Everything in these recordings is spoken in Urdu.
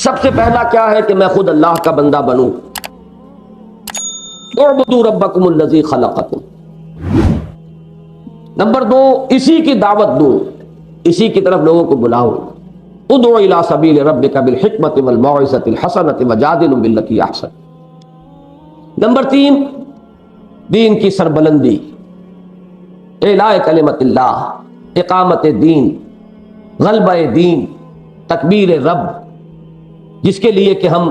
سب سے پہلا کیا ہے کہ میں خود اللہ کا بندہ بنوں. اعبدوا ربکم الذی خلقکم. نمبر 2، اسی کی دعوت دوں، اسی کی طرف لوگوں کو بلاؤں. ادعو الی سبیل ربک بالحکمۃ والموعظۃ الحسنۃ وجادلهم باللتی احسن. نمبر 3، دین کی سربلندی، اعلاء کلمت اللہ، اقامت دین، غلبہ دین، تکبیر رب، جس کے لیے کہ ہم.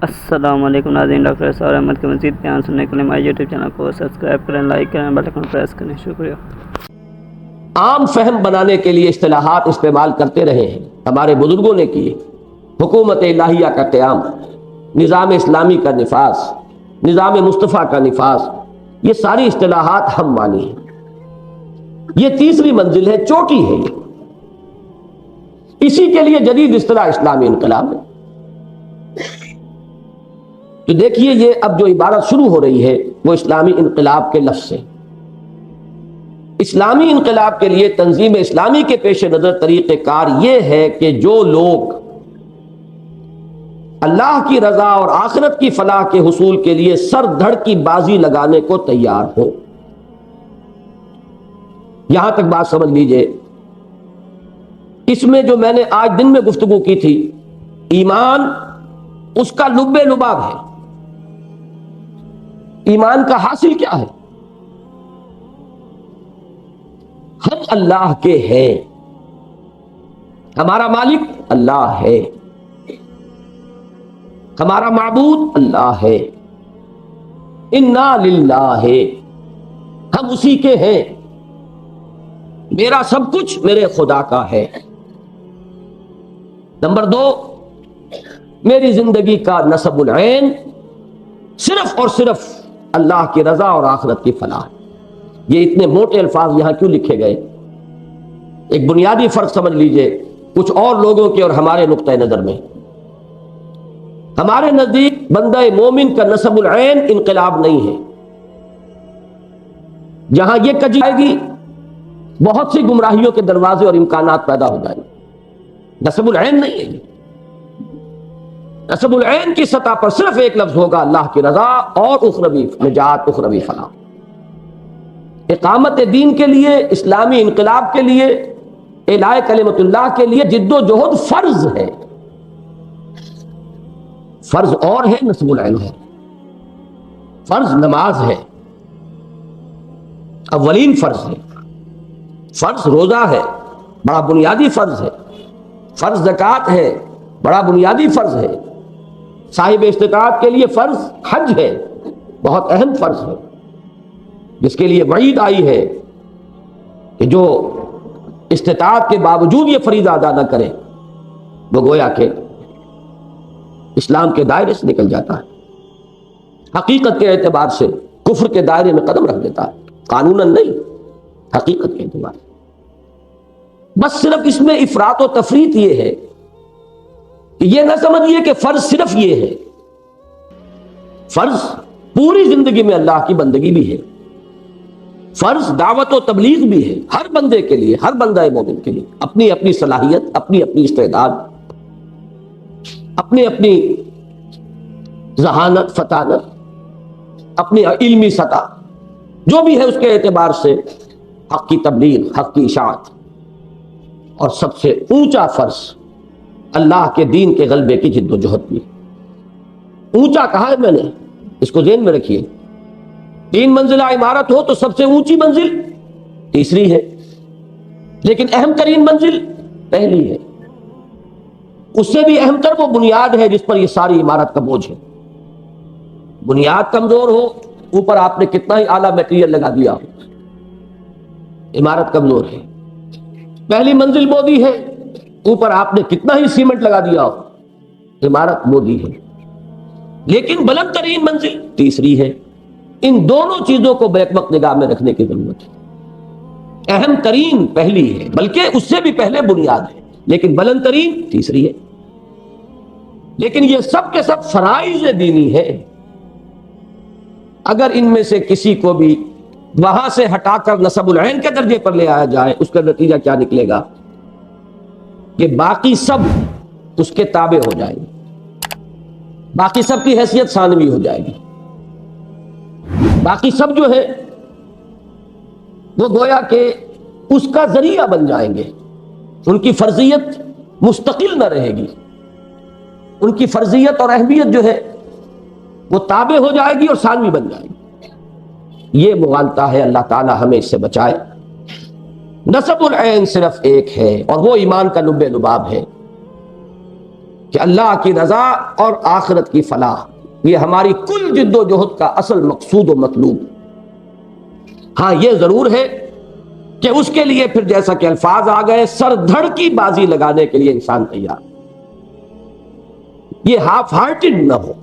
السلام علیکم ناظرین، ڈاکٹر اسرار احمد کے مزید بیان سننے کے لیے ہمارے یوٹیوب چینل کو سبسکرائب کریں، لائک کریں، بیل آئیکن پریس کریں. شکریہ. عام فہم بنانے کے لیے اصطلاحات استعمال کرتے رہے ہیں، ہمارے بزرگوں نے کیے. حکومت الہیہ کا قیام، نظام اسلامی کا نفاذ، نظام مصطفیٰ کا نفاذ، یہ ساری اصطلاحات ہم مانی ہیں. یہ تیسری منزل ہے، چوٹی ہے یہ. اسی کے لیے جدید اصطلاح اسلامی انقلاب ہے. تو دیکھیے یہ اب جو عبارت شروع ہو رہی ہے وہ اسلامی انقلاب کے لفظ سے. اسلامی انقلاب کے لیے تنظیم اسلامی کے پیش نظر طریقہ کار یہ ہے کہ جو لوگ اللہ کی رضا اور آخرت کی فلاح کے حصول کے لیے سر دھڑ کی بازی لگانے کو تیار ہو. یہاں تک بات سمجھ لیجئے. اس میں جو میں نے آج دن میں گفتگو کی تھی، ایمان اس کا لب لباب ہے. ایمان کا حاصل کیا ہے؟ ہم اللہ کے ہیں، ہمارا مالک اللہ ہے، ہمارا معبود اللہ ہے. انا للہ، ہم اسی کے ہیں. میرا سب کچھ میرے خدا کا ہے. نمبر 2، میری زندگی کا نصب العین صرف اور صرف اللہ کی رضا اور آخرت کی فلاح. یہ اتنے موٹے الفاظ یہاں کیوں لکھے گئے؟ ایک بنیادی فرق سمجھ لیجئے کچھ اور لوگوں کے اور ہمارے نقطہ نظر میں. ہمارے نزدیک بندہ مومن کا نصب العین انقلاب نہیں ہے. جہاں یہ کجی جائے گی بہت سی گمراہیوں کے دروازے اور امکانات پیدا ہو جائیں گے. نصب العین نہیں ہے یہ. نصب العین کی سطح پر صرف ایک لفظ ہوگا، اللہ کی رضا اور اخروی نجات، اخروی فلاح. اقامت دین کے لیے، اسلامی انقلاب کے لیے، اعلاء کلمت اللہ کے لیے جد و جہد فرض ہے. فرض اور ہے، نصب العین ہے. فرض نماز ہے، اولین فرض ہے. فرض روزہ ہے، بڑا بنیادی فرض ہے. فرض زکوٰۃ ہے، بڑا بنیادی فرض ہے. صاحب استطاعت کے لیے فرض حج ہے، بہت اہم فرض ہے، جس کے لیے وعید آئی ہے کہ جو استطاعت کے باوجود یہ فریضہ ادا نہ کرے وہ گویا کہ اسلام کے دائرے سے نکل جاتا ہے، حقیقت کے اعتبار سے کفر کے دائرے میں قدم رکھ دیتا ہے. قانوناً نہیں، حقیقت کے اعتبار سے. بس صرف اس میں افراط و تفریط یہ ہے کہ یہ نہ سمجھیے کہ فرض صرف یہ ہے. فرض پوری زندگی میں اللہ کی بندگی بھی ہے. فرض دعوت و تبلیغ بھی ہے، ہر بندے کے لیے، ہر بندہ مومن کے لیے. اپنی اپنی صلاحیت، اپنی اپنی استعداد، اپنی اپنی ذہانت، فطانت، اپنی علمی سطح جو بھی ہے اس کے اعتبار سے حق کی تبلیغ، حق کی اشاعت. اور سب سے اونچا فرض اللہ کے دین کے غلبے کی جد و جہد بھی. اونچا کہا ہے میں نے، اس کو ذہن میں رکھیے. 3 منزلہ عمارت ہو تو سب سے اونچی منزل تیسری ہے، لیکن اہم ترین منزل پہلی ہے. اس سے بھی اہم تر وہ بنیاد ہے جس پر یہ ساری عمارت کا بوجھ ہے. بنیاد کمزور ہو، اوپر آپ نے کتنا ہی اعلیٰ میٹیریل لگا دیا ہو، عمارت کمزور ہے. پہلی منزل مودی ہے، اوپر آپ نے کتنا ہی سیمنٹ لگا دیا ہو، عمارت مودی ہے. لیکن بلند ترین منزل تیسری ہے. ان دونوں چیزوں کو بیک وقت نگاہ میں رکھنے کی ضرورت ہے. اہم ترین پہلی ہے، بلکہ اس سے بھی پہلے بنیاد ہے، لیکن بلند ترین تیسری ہے. لیکن یہ سب کے سب فرائض دینی ہے. اگر ان میں سے کسی کو بھی وہاں سے ہٹا کر نصب العین کے درجے پر لے آیا جائے، اس کا نتیجہ کیا نکلے گا کہ باقی سب اس کے تابع ہو جائیں گے، باقی سب کی حیثیت ثانوی ہو جائے گی۔ باقی سب جو ہے وہ گویا کہ اس کا ذریعہ بن جائیں گے، ان کی فرضیت مستقل نہ رہے گی، ان کی فرضیت اور اہمیت جو ہے وہ تابع ہو جائے گی اور ثانوی بن جائے گی۔ یہ مغالطہ ہے، اللہ تعالی ہمیں اس سے بچائے۔ نصب العین صرف ایک ہے اور وہ ایمان کا لب لباب ہے کہ اللہ کی رضا اور آخرت کی فلاح، یہ ہماری کل جد و جہد کا اصل مقصود و مطلوب۔ ہاں یہ ضرور ہے کہ اس کے لیے پھر جیسا کہ الفاظ آ گئے، سر دھڑ کی بازی لگانے کے لیے انسان تیار، یہ ہاف ہارٹڈ نہ ہو،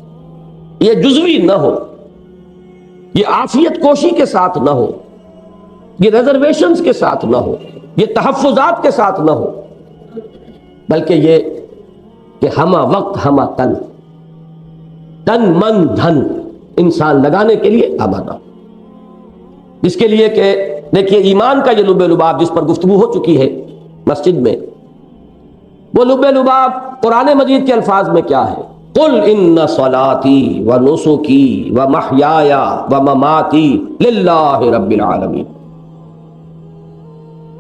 یہ جزوی نہ ہو، یہ عافیت کوشی کے ساتھ نہ ہو، یہ ریزرویشنز کے ساتھ نہ ہو، یہ تحفظات کے ساتھ نہ ہو، بلکہ یہ کہ ہمہ وقت ہمہ تن، تن من دھن انسان لگانے کے لیے آمادہ ہو، جس کے لیے کہ دیکھیے ایمان کا یہ لب لباب جس پر گفتگو ہو چکی ہے مسجد میں، وہ لب لباب قرآن مجید کے الفاظ میں کیا ہے؟ قل ان صلاتی و نسکی و محیای و مماتی للہ رب العالمین،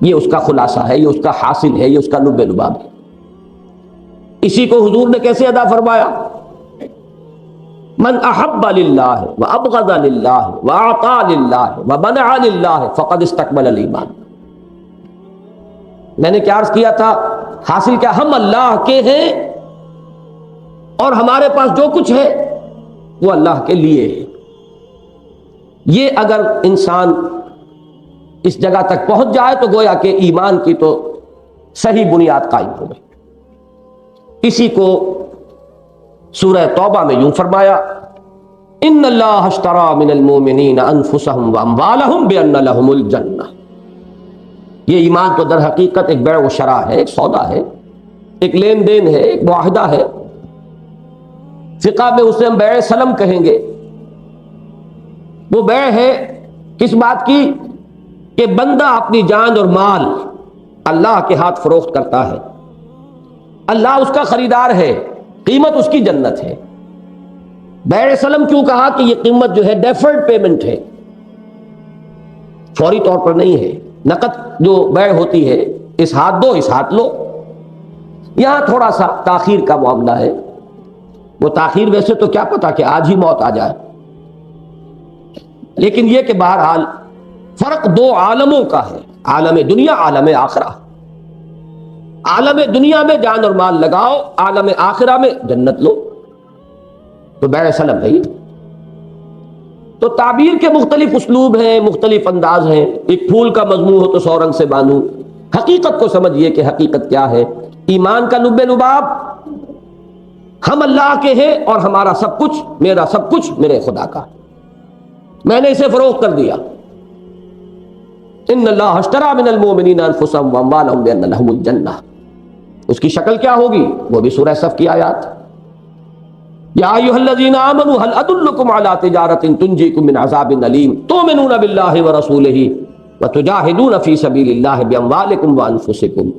یہ اس کا خلاصہ ہے، یہ اس کا حاصل ہے، یہ اس کا لب لباب ہے۔ اسی کو حضور نے کیسے ادا فرمایا؟ من احب للہ و ابغض للہ و اعطى للہ و منع للہ فقد استکمل الایمان۔ میں نے کیا عرض کیا تھا؟ حاصل کیا؟ ہم اللہ کے ہیں اور ہمارے پاس جو کچھ ہے وہ اللہ کے لیے ہے۔ یہ اگر انسان اس جگہ تک پہنچ جائے تو گویا کہ ایمان کی تو صحیح بنیاد قائم ہو گئی۔ اسی کو سورہ توبہ میں یوں فرمایا، ان اللہ اشتری من المؤمنین انفسهم واموالهم بان لهم الجنہ۔ یہ ایمان تو در حقیقت ایک بیع و شراء ہے، ایک سودا ہے، ایک لین دین ہے، ایک معاہدہ ہے۔ فقہ میں اسے ہم بیع سلم کہیں گے۔ وہ بیع ہے کس بات کی؟ کہ بندہ اپنی جان اور مال اللہ کے ہاتھ فروخت کرتا ہے، اللہ اس کا خریدار ہے، قیمت اس کی جنت ہے۔ بیع سلم کیوں کہا؟ کہ یہ قیمت جو ہے ڈیفرڈ پیمنٹ ہے، فوری طور پر نہیں ہے۔ نقد جو بیع ہوتی ہے، اس ہاتھ دو اس ہاتھ لو، یہاں تھوڑا سا تاخیر کا معاملہ ہے۔ وہ تاخیر ویسے تو کیا پتا کہ آج ہی موت آ جائے، لیکن یہ کہ بہرحال فرق دو عالموں کا ہے، عالم دنیا عالم آخرہ۔ عالم دنیا میں جان اور مال لگاؤ، عالم آخرہ میں جنت لو، تو بیع سلم ہے۔ تو تعبیر کے مختلف اسلوب ہیں، مختلف انداز ہیں۔ ایک پھول کا مضمون ہو تو 100 رنگ سے باندھو، حقیقت کو سمجھیے کہ حقیقت کیا ہے۔ ایمان کا لب لباب ہم اللہ کے ہیں اور ہمارا سب کچھ، میرا سب کچھ میرے خدا کا، میں نے اسے فروخت کر دیا۔ ان اللہ اشتری من المؤمنین انفسهم واموالهم بان لهم الجنہ۔ اس کی شکل کیا ہوگی؟ وہ بھی سورہ صف کی آیات، یا ایھا الذین آمنوا هل ادلکم علی تجارۃ تنجیکم من عذاب علیم تؤمنون باللہ ورسولہ وتجاہدون فی سبیل اللہ باموالکم وانفسکم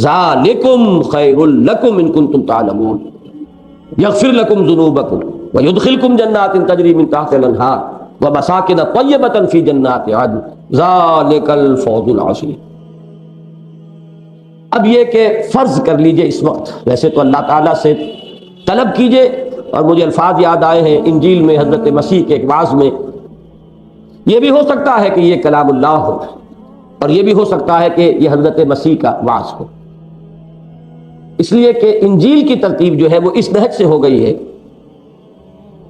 ذالکم خیر لکم ان کنتم تعلمون یغفر لکم ذنوبکم ویدخلکم جنات تجری من تحتها الانہار ومساکن طیبۃ فی جنات عدن ذالک الفوز العظیم۔ اب یہ کہ فرض کر لیجئے اس وقت، ویسے تو اللہ تعالیٰ سے طلب کیجئے، اور مجھے الفاظ یاد آئے ہیں انجیل میں حضرت مسیح کے ایک وعظ میں، یہ بھی ہو سکتا ہے کہ یہ کلام اللہ ہو، اور یہ بھی ہو سکتا ہے کہ یہ حضرت مسیح کا وعظ ہو، اس لیے کہ انجیل کی ترتیب جو ہے وہ اس نہج سے ہو گئی ہے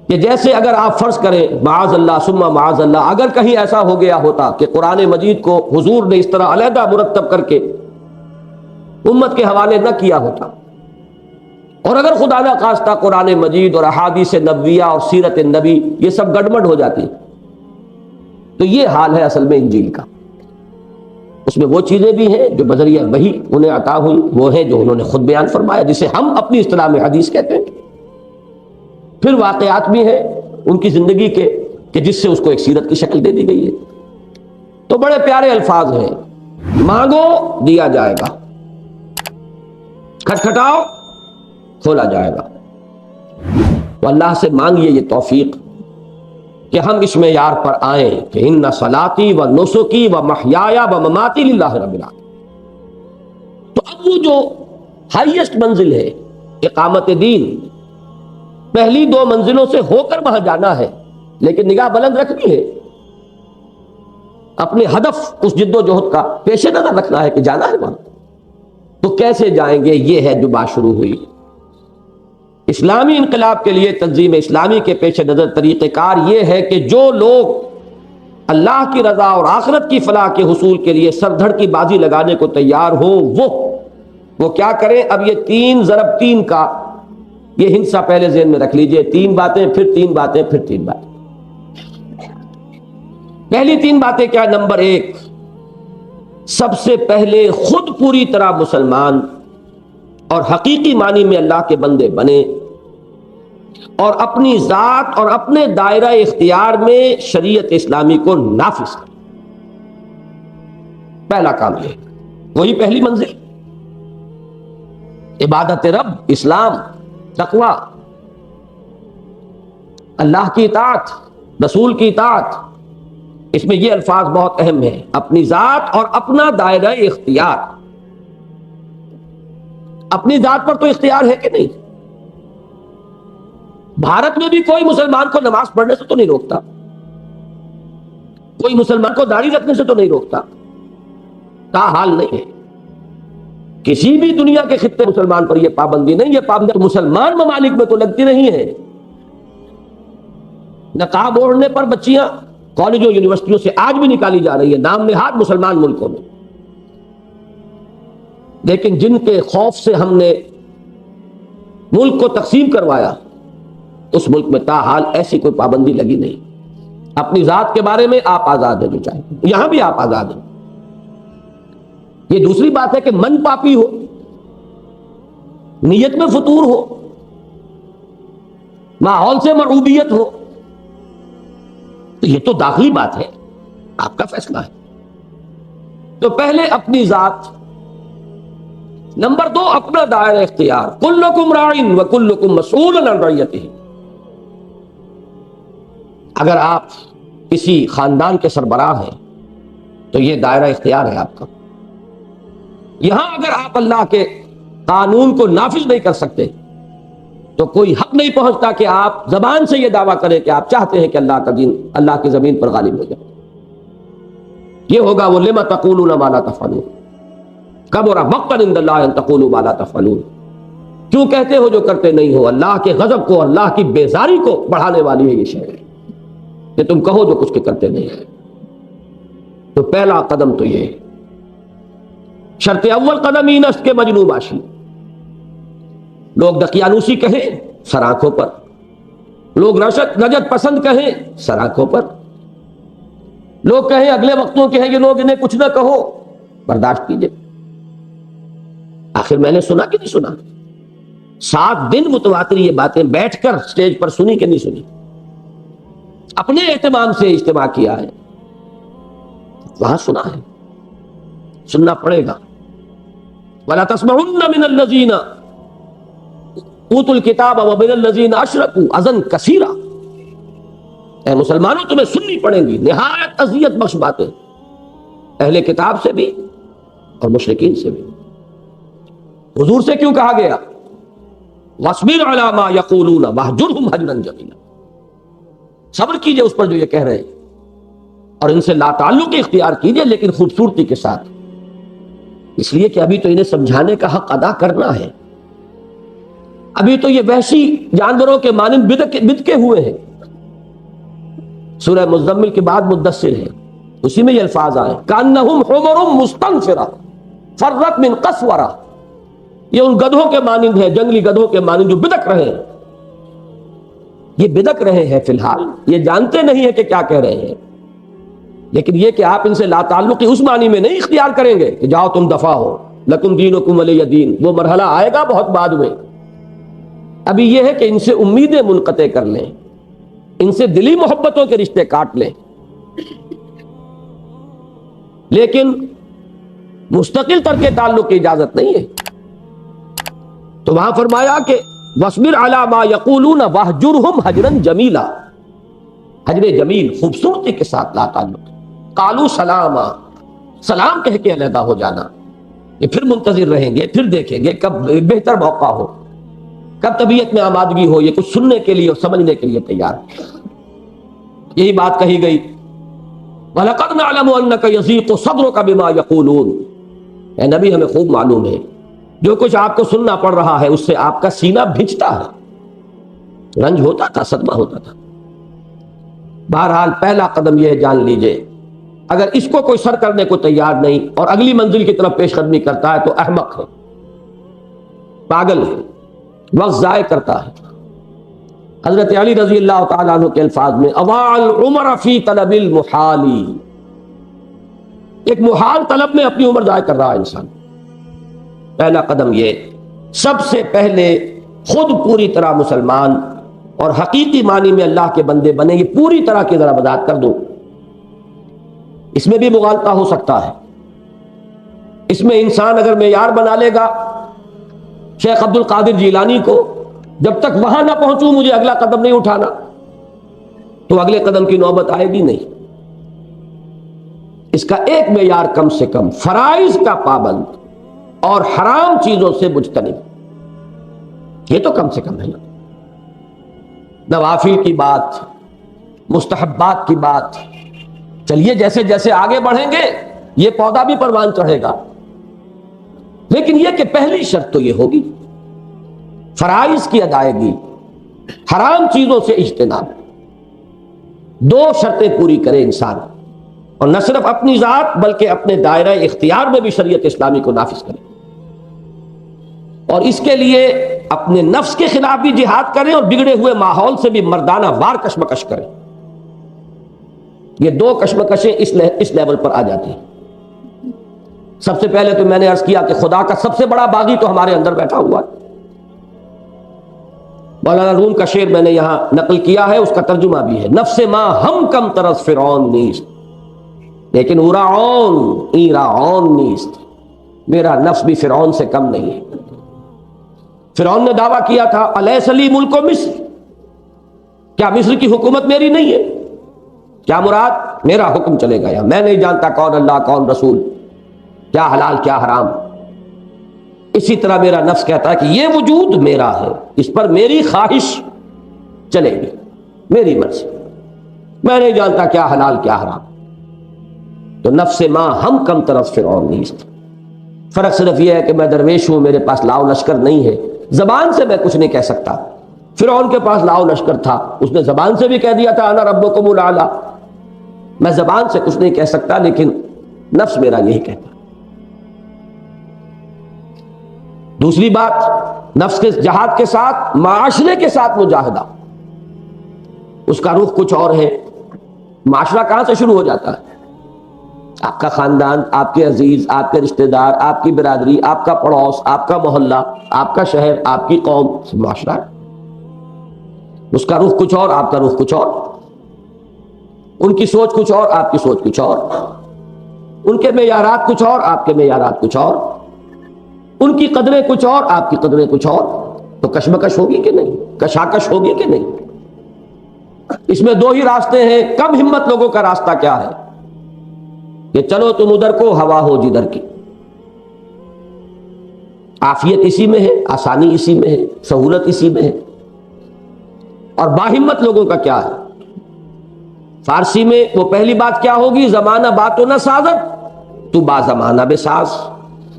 کہ جیسے اگر آپ فرض کریں معاذ اللہ ثم معاذ اللہ، اگر کہیں ایسا ہو گیا ہوتا کہ قرآن مجید کو حضور نے اس طرح علیحدہ مرتب کر کے امت کے حوالے نہ کیا ہوتا، اور اگر خدا نہ خواستہ قرآن مجید اور احادیث نبویہ اور سیرت نبی یہ سب گڑبڑ ہو جاتی، تو یہ حال ہے اصل میں انجیل کا۔ اس میں وہ چیزیں بھی ہیں جو بذریعہ وحی انہیں عطا ہوئی، وہ ہیں جو انہوں نے خود بیان فرمایا، جسے ہم اپنی اصطلاح میں حدیث کہتے ہیں۔ پھر واقعات بھی ہیں ان کی زندگی کے کہ جس سے اس کو ایک سیرت کی شکل دے دی گئی ہے۔ تو بڑے پیارے الفاظ ہیں، مانگو دیا جائے گا، کھٹکھٹاؤ کھولا جائے گا۔ تو اللہ سے مانگیے یہ توفیق کہ ہم اس معیار پر آئیں کہ ان صلاتی و نسکی و محیایا و مماتی للہ رب العالمین۔ تو اب وہ جو ہائیسٹ منزل ہے اقامت دین، پہلی دو منزلوں سے ہو کر وہاں جانا ہے، لیکن نگاہ بلند رکھنی ہے، اپنے ہدف اس جد و جہد کا پیش نظر رکھنا ہے کہ جانا ہے وہاں۔ تو کیسے جائیں گے؟ یہ ہے جو بات شروع ہوئی۔ اسلامی انقلاب کے لیے تنظیم اسلامی کے پیش نظر طریقہ کار یہ ہے کہ جو لوگ اللہ کی رضا اور آخرت کی فلاح کے حصول کے لیے سر دھڑ کی بازی لگانے کو تیار ہوں، وہ کیا کریں؟ اب یہ 3 ضرب 3 کا یہ ہندسہ پہلے ذہن میں رکھ لیجئے، 3 باتیں پھر 3 باتیں پھر 3 باتیں۔ پہلی 3 باتیں کیا؟ نمبر 1، سب سے پہلے خود پوری طرح مسلمان اور حقیقی معنی میں اللہ کے بندے بنے، اور اپنی ذات اور اپنے دائرہ اختیار میں شریعت اسلامی کو نافذ کریں۔ پہلا کام یہ، وہی پہلی منزل، عبادت رب، اسلام، تقوی، اللہ کی اطاعت، رسول کی اطاعت۔ اس میں یہ الفاظ بہت اہم ہیں، اپنی ذات اور اپنا دائرہ اختیار۔ اپنی ذات پر تو اختیار ہے کہ نہیں؟ بھارت میں بھی کوئی مسلمان کو نماز پڑھنے سے تو نہیں روکتا، کوئی مسلمان کو داڑھی رکھنے سے تو نہیں روکتا، تاحال نہیں ہے۔ کسی بھی دنیا کے خطے مسلمان پر یہ پابندی نہیں، یہ پابندی مسلمان ممالک میں تو لگتی نہیں ہے۔ نقاب اوڑھنے پر بچیاں کالجوں یونیورسٹیوں سے آج بھی نکالی جا رہی ہے، نام نہاد مسلمان ملکوں میں، لیکن جن کے خوف سے ہم نے ملک کو تقسیم کروایا، اس ملک میں تاحال ایسی کوئی پابندی لگی نہیں۔ اپنی ذات کے بارے میں آپ آزاد ہیں جو چاہیں، یہاں بھی آپ آزاد ہیں۔ یہ دوسری بات ہے کہ من پاپی ہو، نیت میں فطور ہو، ماحول سے مرعوبیت ہو، تو یہ تو داخلی بات ہے، آپ کا فیصلہ ہے۔ تو پہلے اپنی ذات، نمبر 2 اپنا دائرہ اختیار، کلکم راعٍ وکلکم مسئول عن رعیتہ۔ اگر آپ کسی خاندان کے سربراہ ہیں تو یہ دائرہ اختیار ہے آپ کا۔ یہاں اگر آپ اللہ کے قانون کو نافذ نہیں کر سکتے تو کوئی حق نہیں پہنچتا کہ آپ زبان سے یہ دعویٰ کریں کہ آپ چاہتے ہیں کہ اللہ کا دین اللہ کی زمین پر غالب ہو جائے۔ یہ ہوگا وہ لما تقولون ما لا تفعلون، کبر مقتا عند اللہ ان تقولوا ما لا تفعلون۔ کیوں کہتے ہو جو کرتے نہیں ہو؟ اللہ کے غضب کو، اللہ کی بیزاری کو بڑھانے والی ہے یہ شے کہ تم کہو جو کچھ کے کرتے نہیں ہے۔ تو پہلا قدم تو یہ ہے۔ شرط اول قدم ہی نفس کے مجنوں باشی، لوگ دقیانوسی کہیں سر آنکھوں پر، لوگ رجت پسند کہیں سر آنکھوں پر، لوگ کہیں اگلے وقتوں کے ہیں یہ لوگ، انہیں کچھ نہ کہو، برداشت کیجئے۔ آخر میں نے سنا کہ نہیں سنا؟ 7 دن متواتر یہ باتیں بیٹھ کر سٹیج پر سنی کہ نہیں سنی؟ اپنے اہتمام سے اجتماع کیا ہے، وہاں سنا ہے، سننا پڑے گا۔ وَلَا تَسْمَعُنَّ مِنَ الَّذِينَ اوتوا الکتاب ومن الذین اشرکوا اذًا کثیرا۔ اے مسلمانوں تمہیں سننی پڑیں گی نہایت اذیت بخش باتیں، اہل کتاب سے بھی اور مشرکین سے بھی۔ حضور سے کیوں کہا گیا وَاصْبِرْ عَلَىٰ مَا يَقُولُونَ وَاهْجُرْهُمْ هَجْرًا جَمِيلًا؟ صبر کیجئے اس پر جو یہ کہہ رہے ہیں، اور ان سے لا تعلق اختیار کیجئے لیکن خوبصورتی کے ساتھ، اس لیے کہ ابھی تو انہیں سمجھانے کا حق ادا کرنا ہے۔ ابھی تو یہ وحشی جانوروں کے مانند بدکے ہوئے ہیں۔ سورہ مزمل کے بعد مدثر ہے، اسی میں یہ الفاظ آئے کأنہم حمر مستنفرہ فرت من قسورہ۔ یہ ان گدھوں کے مانند ہے، جنگلی گدھوں کے مانند جو بدک رہے ہیں۔ یہ بدک رہے ہیں فی الحال، یہ جانتے نہیں ہیں کہ کیا کہہ رہے ہیں، لیکن یہ کہ آپ ان سے لا تعلقی اس معنی میں نہیں اختیار کریں گے کہ جاؤ تم دفع ہو، لکم دینکم ولی دین، وہ مرحلہ آئے گا بہت بعد میں۔ ابھی یہ ہے کہ ان سے امیدیں منقطع کر لیں، ان سے دلی محبتوں کے رشتے کاٹ لیں، لیکن مستقل ترک تعلق کی اجازت نہیں ہے۔ تو وہاں فرمایا کہ وَاصْبِرْ عَلَىٰ مَا يَقُولُونَ وَاهْجُرْهُمْ حَجْرًا جَمِيلًا، حجر جمیل خوبصورتی کے ساتھ لا تعلق. قالوا سلاما، سلام کہہ کے علیحدہ ہو جانا. یہ پھر منتظر رہیں گے، پھر دیکھیں گے کب بہتر موقع ہو، کب طبیعت میں آمادگی ہو، یہ کچھ سننے کے لیے اور سمجھنے کے لیے تیار. یہی بات کہی گئی وَلَقَدْ نَعْلَمُ أَنَّكَ يَضِيقُ صَدْرُكَ بِمَا يَقُولُونَ، اے نبی ہمیں خوب معلوم ہے جو کچھ آپ کو سننا پڑ رہا ہے اس سے آپ کا سینہ بھجتا ہے، رنج ہوتا تھا، صدمہ ہوتا تھا. بہرحال پہلا قدم یہ جان لیجئے، اگر اس کو کوئی سر کرنے کو تیار نہیں اور اگلی منزل کی طرف پیش قدمی کرتا ہے تو احمق ہے، پاگل ہے، وقت ضائع کرتا ہے. حضرت علی رضی اللہ تعالیٰ عنہ کے الفاظ میں اضاع العمر فی طلب المحال، ایک محال طلب میں اپنی عمر ضائع کر رہا ہے انسان. پہلا قدم یہ، سب سے پہلے خود پوری طرح مسلمان اور حقیقی معنی میں اللہ کے بندے بنے، یہ پوری طرح کی ذرا وضاحت کر دو. اس میں بھی مغالطہ ہو سکتا ہے، اس میں انسان اگر معیار بنا لے گا شیخ عبد القادر جیلانی کو، جب تک وہاں نہ پہنچوں مجھے اگلا قدم نہیں اٹھانا، تو اگلے قدم کی نوبت آئے گی نہیں. اس کا ایک معیار کم سے کم فرائض کا پابند اور حرام چیزوں سے مجتنب، یہ تو کم سے کم ہے. نوافل کی بات، مستحبات کی بات، چلیے جیسے جیسے آگے بڑھیں گے یہ پودا بھی پروان چڑھے گا، لیکن یہ کہ پہلی شرط تو یہ ہوگی فرائض کی ادائیگی، حرام چیزوں سے اجتناب. دو شرطیں پوری کرے انسان، اور نہ صرف اپنی ذات بلکہ اپنے دائرہ اختیار میں بھی شریعت اسلامی کو نافذ کرے، اور اس کے لیے اپنے نفس کے خلاف بھی جہاد کریں اور بگڑے ہوئے ماحول سے بھی مردانہ وار کشمکش کریں. یہ دو کشمکشیں اس لیول پر آ جاتی ہیں. سب سے پہلے تو میں نے عرض کیا کہ خدا کا سب سے بڑا باغی تو ہمارے اندر بیٹھا ہوا ہے. مولانا روم کا شعر میں نے یہاں نقل کیا ہے، اس کا ترجمہ بھی ہے، نفس ما ہم کم ترس فرعون نیست لیکن ایرعون نیست، میرا نفس بھی فرعون سے کم نہیں ہے. فرعون نے دعویٰ کیا تھا الیس لی ملک مصر، کیا مصر کی حکومت میری نہیں ہے؟ کیا مراد؟ میرا حکم چلے گا، میں نہیں جانتا کون اللہ کون رسول، کیا حلال کیا حرام. اسی طرح میرا نفس کہتا ہے کہ یہ وجود میرا ہے، اس پر میری خواہش چلے گی، میری مرضی، میں نہیں جانتا کیا حلال کیا حرام. تو نفس ما ہم کم طرف فرعون نیست. فرق صرف یہ ہے کہ میں درویش ہوں، میرے پاس لاؤ لشکر نہیں ہے، زبان سے میں کچھ نہیں کہہ سکتا. فرعون کے پاس لاؤ لشکر تھا، اس نے زبان سے بھی کہہ دیا تھا انا ربکم الاعلی. میں زبان سے کچھ نہیں کہہ سکتا لیکن نفس میرا یہی کہتا. دوسری بات، نفس کے جہاد کے ساتھ معاشرے کے ساتھ مجاہدہ، اس کا رخ کچھ اور ہے. معاشرہ کہاں سے شروع ہو جاتا ہے؟ آپ کا خاندان، آپ کے عزیز، آپ کے رشتہ دار، آپ کی برادری، آپ کا پڑوس، آپ کا محلہ، آپ کا شہر، آپ کی قوم، معاشرہ ہے. اس کا رخ کچھ اور، آپ کا رخ کچھ اور، ان کی سوچ کچھ اور، آپ کی سوچ کچھ اور، ان کے معیارات کچھ اور، آپ کے معیارات کچھ اور، ان کی قدریں کچھ اور، آپ کی قدریں کچھ اور. تو کشمکش ہوگی کہ نہیں؟ کشاکش ہوگی کہ نہیں؟ اس میں دو ہی راستے ہیں. کم ہمت لوگوں کا راستہ کیا ہے کہ چلو تم ادھر کو، ہوا ہو جدھر کی. عافیت اسی میں ہے، آسانی اسی میں ہے، سہولت اسی میں ہے. اور باہمت لوگوں کا کیا ہے؟ فارسی میں وہ پہلی بات کیا ہوگی؟ زمانہ باتو نہ سازت تو با زمانہ بے ساز.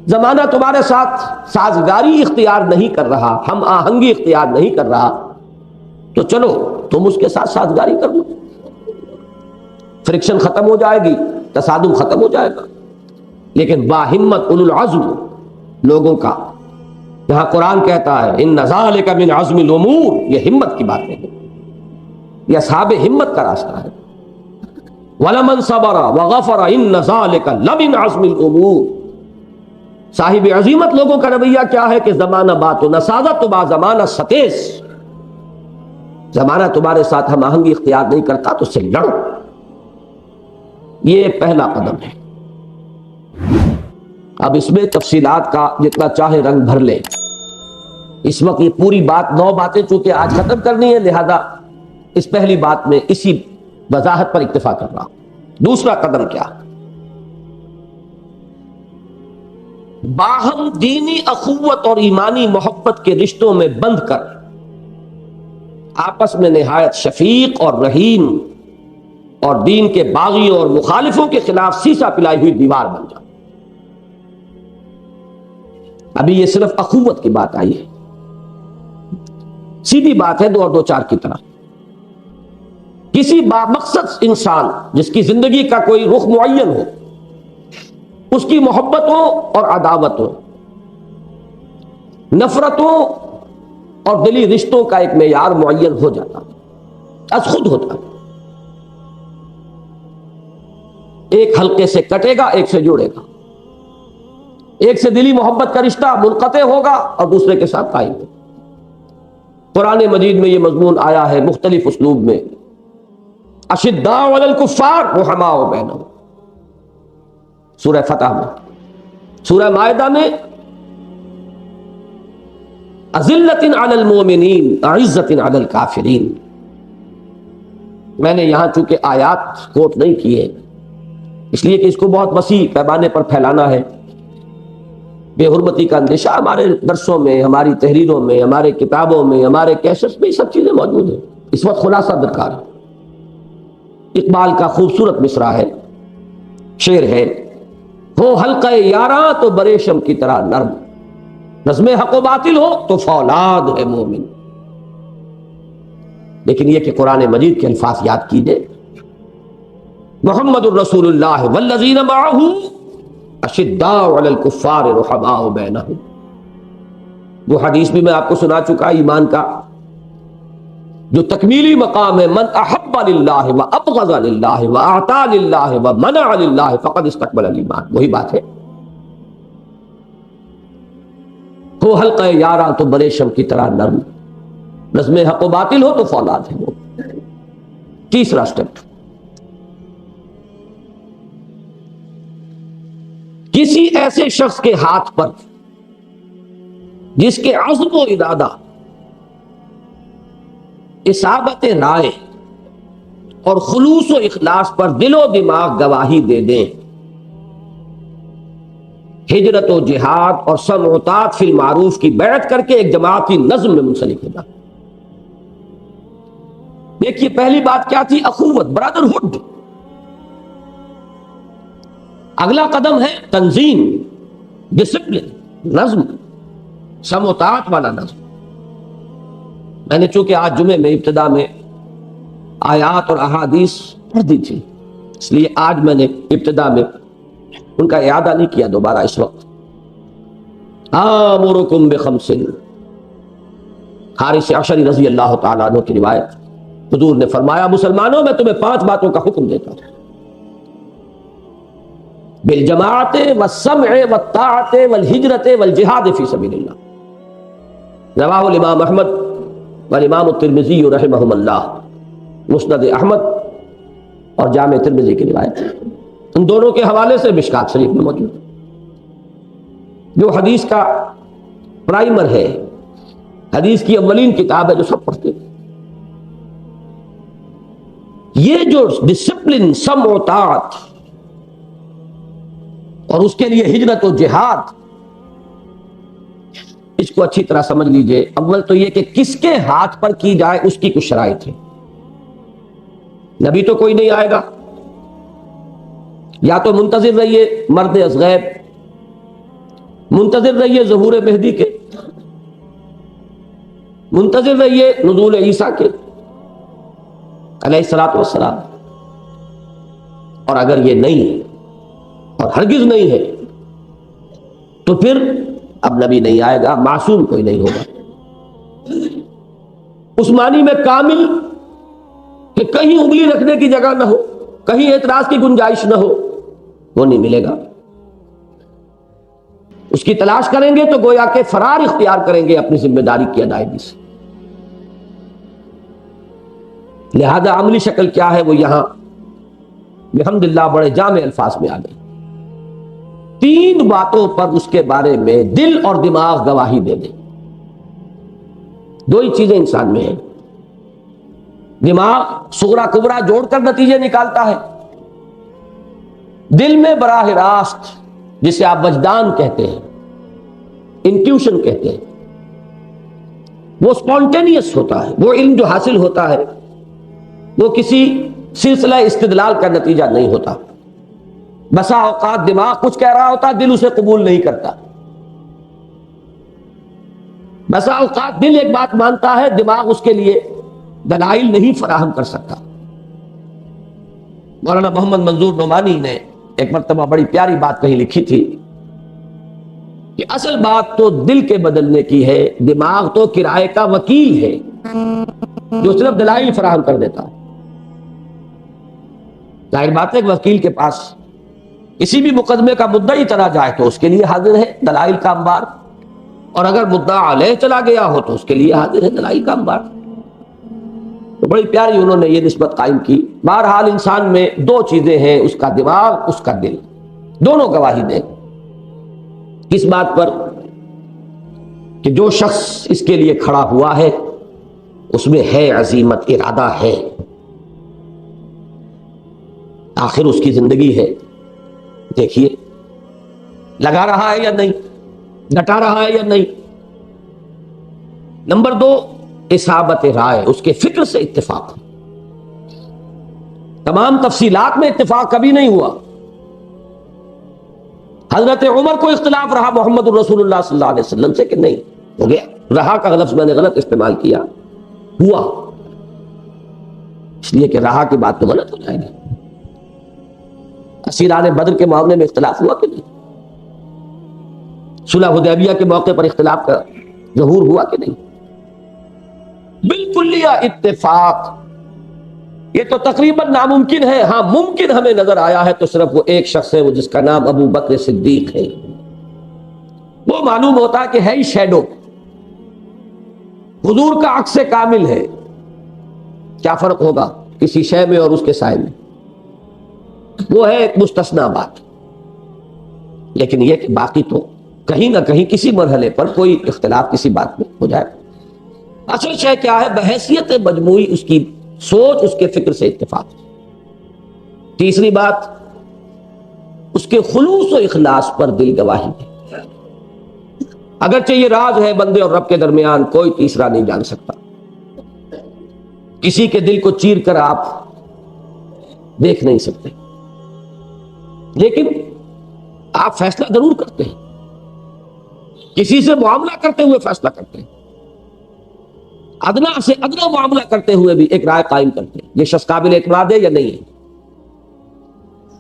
زمانہ تمہارے ساتھ سازگاری اختیار نہیں کر رہا، ہم آہنگی اختیار نہیں کر رہا، تو چلو تم اس کے ساتھ سازگاری کر لو. فرکشن ختم ہو جائے گی، تصادم ختم ہو جائے گا. لیکن باہمت اولو العزم لوگوں کا، یہاں قرآن کہتا ہے ان ذالک من عزم الامور، یہ ہمت کی بات نہیں، یہ اصحاب ہمت کا راستہ ہے. ولمن صبر وغفر ان ذالک لمن عزم الامور. صاحب عظیمت لوگوں کا رویہ کیا ہے کہ زمانہ بات و نسازت تو با زمانہ ستیس، زمانہ تمہارے ساتھ ہم آہنگی اختیار نہیں کرتا تو اس سے لڑو. یہ پہلا قدم ہے. اب اس میں تفصیلات کا جتنا چاہے رنگ بھر لے، اس وقت یہ پوری بات 9 باتیں چونکہ آج ختم کرنی ہے، لہذا اس پہلی بات میں اسی وضاحت پر اکتفا کر رہا ہوں۔ دوسرا قدم کیا؟ باہم دینی اخوت اور ایمانی محبت کے رشتوں میں بند کر آپس میں نہایت شفیق اور رحیم اور دین کے باغیوں اور مخالفوں کے خلاف سیسا پلائی ہوئی دیوار بن جا۔ ابھی یہ صرف اخوت کی بات آئی ہے، سیدھی بات ہے 2 اور 2 4 کی طرح۔ کسی بامقصد انسان جس کی زندگی کا کوئی رخ معین ہو، اس کی محبتوں اور عداوتوں، نفرتوں اور دلی رشتوں کا ایک معیار معین ہو جاتا، از خود ہوتا۔ ایک حلقے سے کٹے گا، ایک سے جڑے گا، ایک سے دلی محبت کا رشتہ منقطع ہوگا اور دوسرے کے ساتھ قائم ہوگا۔ قرآن مجید میں یہ مضمون آیا ہے مختلف اسلوب میں، اشداء علی الکفار رحماء بینہم، سورہ فتح میں، سورہ مائدہ میں اذلۃ علی المؤمنین اعزۃ علی الکافرین۔ میں نے یہاں چونکہ آیات کوٹ نہیں کی ہے اس لیے کہ اس کو بہت وسیع پیمانے پر پھیلانا ہے۔ بے حرمتی کا اندیشہ ہمارے درسوں میں، ہماری تحریروں میں، ہمارے کتابوں میں، ہمارے کیسٹس میں یہ سب چیزیں موجود ہیں۔ اس وقت خلاصہ درکار ہے۔ اقبال کا خوبصورت مصرع ہے، شعر ہے، ہو حلقہ یاراں تو بریشم کی طرح نرم، نظم حق و باطل ہو تو فولاد ہے مومن۔ لیکن یہ کہ قرآن مجید کے الفاظ یاد کیجئے، محمد الرسول اللہ والذین معہ اشداء علی الکفار رحماء بینہم۔ وہ حدیث بھی میں آپ کو سنا چکا، ایمان کا جو تکمیلی مقام ہے، من احب للہ و ابغض للہ و اعطا للہ و منع للہ فقد استقبل الایمان، وہی بات ہے۔ ہو حلقہ یاراں تو بریشم کی طرح نرم، نظم حق و باطل ہو تو فولاد ہے وہ۔ تیسرا سٹیپ، کسی ایسے شخص کے ہاتھ پر جس کے عزم و ارادہ، اصابت رائے اور خلوص و اخلاص پر دل و دماغ گواہی دے دیں، ہجرت و جہاد اور سمع و طاعت فی المعروف کی بیعت کر کے ایک جماعتی نظم میں منسلک ہو جائے۔ دیکھیے پہلی بات کیا تھی؟ اخوت، برادرہڈ۔ اگلا قدم ہے تنظیم، ڈسپلن، نظم، سمع و طاعت والا نظم۔ میں نے چونکہ آج جمعے میں ابتدا میں آیات اور احادیث پڑھ دی تھی، اس لیے آج میں نے ابتدا میں ان کا اعادہ نہیں کیا دوبارہ اس وقت۔ آمرکم بخمس، حارث عشری رضی اللہ تعالیٰ عنہ کی روایت، حضور نے فرمایا مسلمانوں میں تمہیں 5 باتوں کا حکم دیتا ہوں، بالجماعت والسمع والطاعت والہجرت والجہاد فی سبیل اللہ۔ رواہ الامام احمد والامام الترمذی رحمہم اللہ، مسند احمد اور جامع ترمذی کی روایت، ان دونوں کے حوالے سے مشکات شریف میں موجود ہے، جو حدیث کا پرائمر ہے، حدیث کی اولین کتاب ہے جو سب پڑھتے ہیں۔ یہ جو ڈسپلن، سمع و طاعت اور اس کے لیے ہجرت و جہاد، اس کو اچھی طرح سمجھ لیجئے۔ اول تو یہ کہ کس کے ہاتھ پر کی جائے اس کی کچھ شرائط ہے۔ نبی تو کوئی نہیں آئے گا، یا تو منتظر رہیے مرد از غیب، منتظر رہیے ظہور مہدی کے، منتظر رہیے نزول عیسیٰ کے علیہ الصلوۃ والسلام، اور اگر یہ نہیں اور ہرگز نہیں ہے تو پھر اب نبی نہیں آئے گا، معصوم کوئی نہیں ہوگا۔ اس معنی میں کامل کہ کہیں انگلی رکھنے کی جگہ نہ ہو، کہیں اعتراض کی گنجائش نہ ہو، وہ نہیں ملے گا۔ اس کی تلاش کریں گے تو گویا کہ فرار اختیار کریں گے اپنی ذمہ داری کی ادائیگی سے۔ لہذا عملی شکل کیا ہے وہ یہاں بحمداللہ بڑے جامع الفاظ میں آ گئی۔ 3 باتوں پر اس کے بارے میں دل اور دماغ گواہی دے دیں۔ دو ہی چیزیں انسان میں ہیں، دماغ صغرا کبرا جوڑ کر نتیجے نکالتا ہے، دل میں براہ راست جسے آپ وجدان کہتے ہیں، انٹیوشن کہتے ہیں، وہ سپونٹینیس ہوتا ہے، وہ علم جو حاصل ہوتا ہے وہ کسی سلسلہ استدلال کا نتیجہ نہیں ہوتا۔ بسا اوقات دماغ کچھ کہہ رہا ہوتا، دل اسے قبول نہیں کرتا، بسا اوقات دل ایک بات مانتا ہے، دماغ اس کے لیے دلائل نہیں فراہم کر سکتا۔ مولانا محمد منظور نعمانی نے ایک مرتبہ بڑی پیاری بات کہیں لکھی تھی کہ اصل بات تو دل کے بدلنے کی ہے، دماغ تو کرائے کا وکیل ہے جو صرف دلائل فراہم کر دیتا ہے۔ ظاہر بات ہے کہ وکیل کے پاس کسی بھی مقدمے کا مدعی چلا جائے تو اس کے لیے حاضر ہے دلائل کا انبار، اور اگر مدعا علیہ چلا گیا ہو تو اس کے لیے حاضر ہے دلائل کا انبار۔ تو بڑی پیاری انہوں نے یہ نسبت قائم کی۔ بہرحال انسان میں دو چیزیں ہیں، اس کا دماغ، اس کا دل، دونوں گواہی دیں اس بات پر کہ جو شخص اس کے لیے کھڑا ہوا ہے اس میں ہے عزیمت، ارادہ ہے، آخر اس کی زندگی ہے، دیکھیے لگا رہا ہے یا نہیں، ڈٹا رہا ہے یا نہیں۔ نمبر دو، اصابت رائے، اس کے فکر سے اتفاق، تمام تفصیلات میں اتفاق کبھی نہیں ہوا۔ حضرت عمر کو اختلاف رہا محمد الرسول اللہ صلی اللہ علیہ وسلم سے کہ نہیں، ہو گیا، رہا کا لفظ میں نے غلط استعمال کیا، ہوا، اس لیے کہ رہا کی بات تو غلط ہو جائے گی۔ اسیران بدر کے معاملے میں اختلاف ہوا کہ نہیں؟ صلح حدیبیہ کے موقع پر اختلاف کا ظہور ہوا کہ نہیں؟ بالکل لیا اتفاق، یہ تو تقریباً ناممکن ہے۔ ہاں ممکن ہمیں نظر آیا ہے تو صرف وہ ایک شخص ہے، وہ جس کا نام ابو بکر صدیق ہے، وہ معلوم ہوتا ہے کہ ہے ہی شیڈو، حضور کا عکس کامل ہے، کیا فرق ہوگا کسی شے میں اور اس کے سائے میں، وہ ہے ایک مستثنا بات۔ لیکن یہ کہ باقی تو کہیں نہ کہیں کسی مرحلے پر کوئی اختلاف کسی بات میں ہو جائے۔ اصل شے کیا ہے؟ بحیثیت مجموعی اس کی سوچ، اس کے فکر سے اتفاق۔ تیسری بات، اس کے خلوص و اخلاص پر دل گواہی ہے۔ اگرچہ یہ راز ہے بندے اور رب کے درمیان، کوئی تیسرا نہیں جان سکتا، کسی کے دل کو چیر کر آپ دیکھ نہیں سکتے، لیکن آپ فیصلہ ضرور کرتے ہیں، کسی سے معاملہ کرتے ہوئے فیصلہ کرتے ہیں، ادنا سے ادنا معاملہ کرتے ہوئے بھی ایک رائے قائم کرتے ہیں، یہ شخص قابل اعتماد ہے یا نہیں ہے،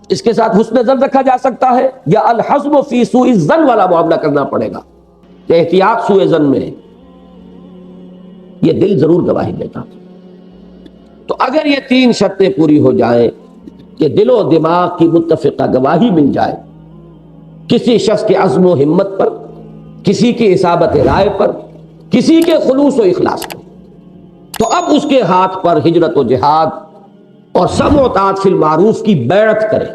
اس کے ساتھ حسن ظن رکھا جا سکتا ہے یا الحزم فی سوء الظن والا معاملہ کرنا پڑے گا کہ احتیاط سوء ظن میں ہے۔ یہ دل ضرور گواہی دیتا۔ تو اگر یہ تین شرطیں پوری ہو جائیں کہ دل و دماغ کی متفقہ گواہی مل جائے کسی شخص کے عزم و ہمت پر، کسی کی اصابت رائے پر، کسی کے خلوص و اخلاص پر، تو اب اس کے ہاتھ پر ہجرت و جہاد اور سمع و طاعت فی المعروف کی بیعت کرے۔